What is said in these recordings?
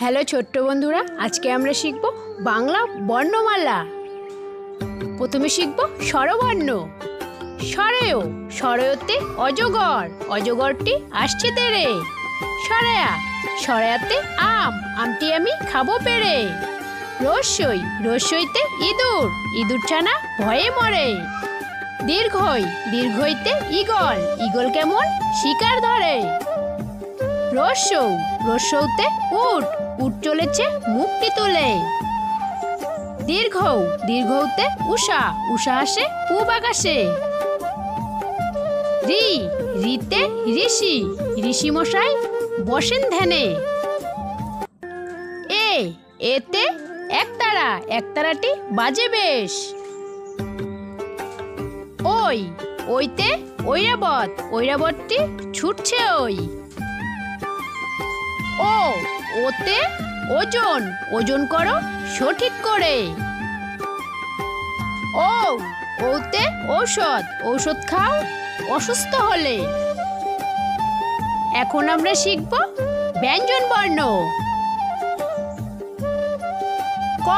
Hello ছোট্ট বন্ধুরা, আজকে আমরা শিখব বাংলা বর্ণমালা। প্রথমে শিখব স্বরবর্ণ। স্বরেও, স্বরেওতে অজগর, অজগরটি আসছে তেরে। সরেয়া, সরেয়াতে আম, আমটি আমি খাবো পেরে। রস্যই, রস্যইতে ইঁদুর, ইঁদুর ছানা ভয়ে মরে। দীর্ঘই, দীর্ঘইতে ঈগল, ঈগল কেমন শিকার ধরে। রস্যৌ, রস্যৌতে উট, উট চলেছে মুখটি তুলে। দীর্ঘৌ, দীর্ঘৌতে উষা, উষা আসে পূব আকাশে। রি, রিতে ঋষি, ঋষি মশাই বসেন ধ্যানে। এ, এতে একতারা, একতারাটি বাজে বেশ। ওই, ওইতে ঐরাবত, ঐরাবতটি ছুটছে ওই। ও, ওতে ওজন, ওজন করো সঠিক করে। ও, ওতে ঔষধ, ঔষধ খাও অসুস্থ হলে। এখন আমরা শিখব ব্যঞ্জন বর্ণ। ক,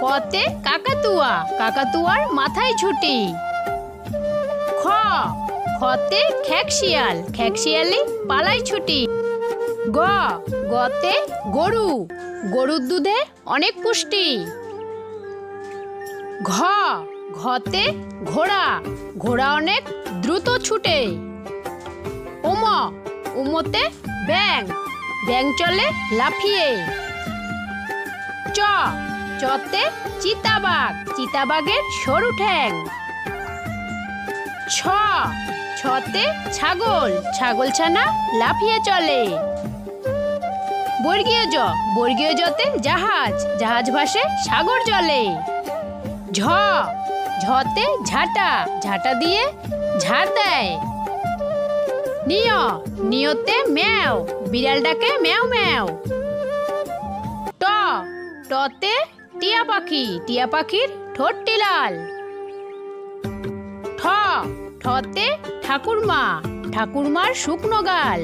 কতে কাকাতুয়া, কাকাতুয়ার মাথায় ঝুঁটি। খ, খতে খেকশিয়াল, খেকশিয়ালি পালায় ছুটি। গ, গতে গরু, গরুর দুধে অনেক পুষ্টি। ঘ, ঘতে ঘোড়া, ঘোড়া অনেক দ্রুত ছুটে। উম, উমতে ব্যাঙ, ব্যাঙ চলে লাফিয়ে। চ, চতে চিতাবাঘ, চিতাবাঘের সরু ঠ্যাং। ছ, ছতে ছাগল, ছাগল ছানা লাফিয়ে চলে। বর্গীয় জ, বর্গীয় জতে জাহাজ, জাহাজ ভাসে সাগর জলে। ঝ, ঝতে ঝাঁটা, ঝাঁটা দিয়ে ঝাড় দেয়। নিয়, নিয়তে ম্যাও, বিড়াল ডাকে ম্যাও ম্যাও। ট, টতে টিয়া পাখি, টিয়া পাখির ঠোঁটটি লাল। ঠ, ঠতে ঠাকুরমা, ঠাকুরমার শুকনো গাল।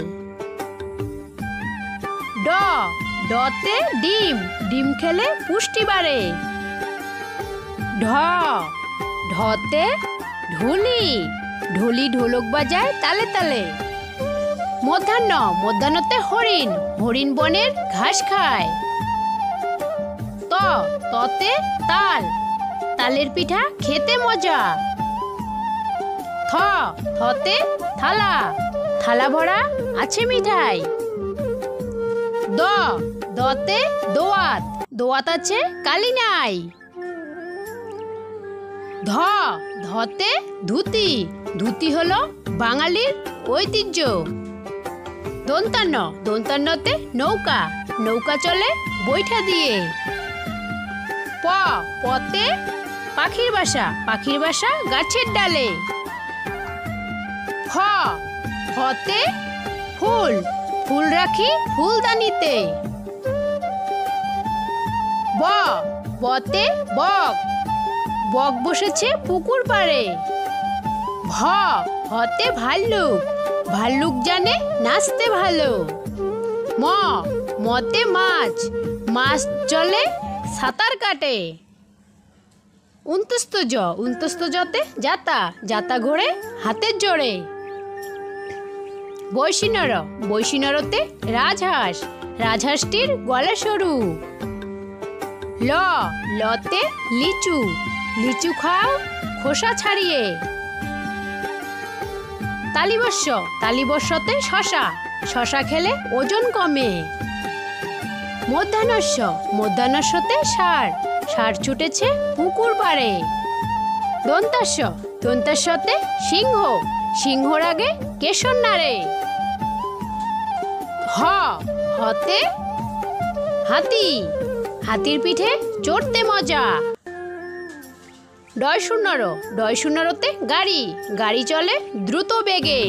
ড, ডতে ডিম, ডিম খেলে পুষ্টি বাড়ে। ঢ, ঢতে ঢুলি, ঢুলি ঢোলক বাজায় তালে তালে। মধ্যাহ্ন, মধ্যাহ্নতে হরিণ, হরিণ বনের ঘাস খায়। ত, ততে তাল, তালের পিঠা খেতে মজা। থ, থতে থালা, থালা ভরা আছে মিঠাই। দ, দতে দোয়াত, দোয়াত আছে কালি নাই। ধ, ধতে ধুতি, ধুতি হলো বাঙালির ঐতিহ্য। দন্তান্ন, দন্তান্নতে নৌকা, নৌকা চলে বৈঠা দিয়ে। প, পতে পাখির বাসা, পাখির বাসা গাছের ডালে। ফ, ফতে ফুল, ফুল রাখি ফুলদানিতে। ব, বতে বক, বক বসেছে পুকুর পাড়ে। ভ, ভতে ভাল্লুক, ভাল্লুক জানে নাচতে ভালো। ম, মতে মাছ, মাছ চলে সাঁতার কাটে। উন্তস্ত জ, উন্তস্ত জতে যাতা, যাতা ঘোড়ে হাতের জোরে। বৈশিনর, বৈশিনরতে রাজহাঁস, রাজহাঁসটির গলা সরু। ল, লতে লিচু, লিচু খাও খোসা ছাড়িয়ে। তালিবস্য, তালিবস্যতে শশা, শশা খেলে ওজন কমে। মধ্যাহ্নস্য, মধ্যাহ্নস্যতে ষাঁড়, ষাঁড় ছুটেছে পুকুর পাড়ে। দন্তাস্য, দন্তাস্যতে সিংহ, সিংহর আগে কেশর নাড়ে। হ, হতে হাতি, হাতির পিঠে চড়তে মজা। ডয় শূন্যর, ডয় শূন্যরতে গাড়ি, গাড়ি চলে দ্রুত বেগে।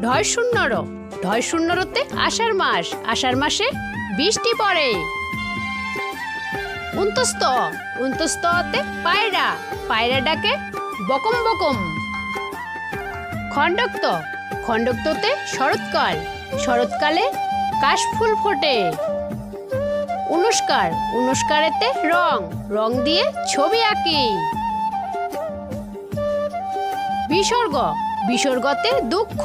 ঢয় শূন্যর, ঢয় শূন্যরতে আষাঢ় মাস, আষাঢ় মাসে বৃষ্টি পড়ে। উন্তস্ত, উন্তস্ততে পায়রা, পায়রা ডাকে বকম বকম। খণ্ডক্ত, খণ্ডক্ততে শরৎকাল, শরৎকালে কাশফুল ফোটে। অনুষ্কার, অনুষ্কারেতে রং, রং দিয়ে ছবি আঁকি। বিসর্গ, বিসর্গতে দুঃখ,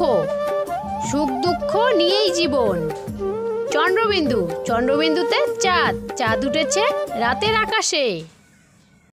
সুখ দুঃখ নিয়েই জীবন। চন্দ্রবিন্দু, চন্দ্রবিন্দুতে চাঁদ, চাঁদ উঠেছে রাতের আকাশে।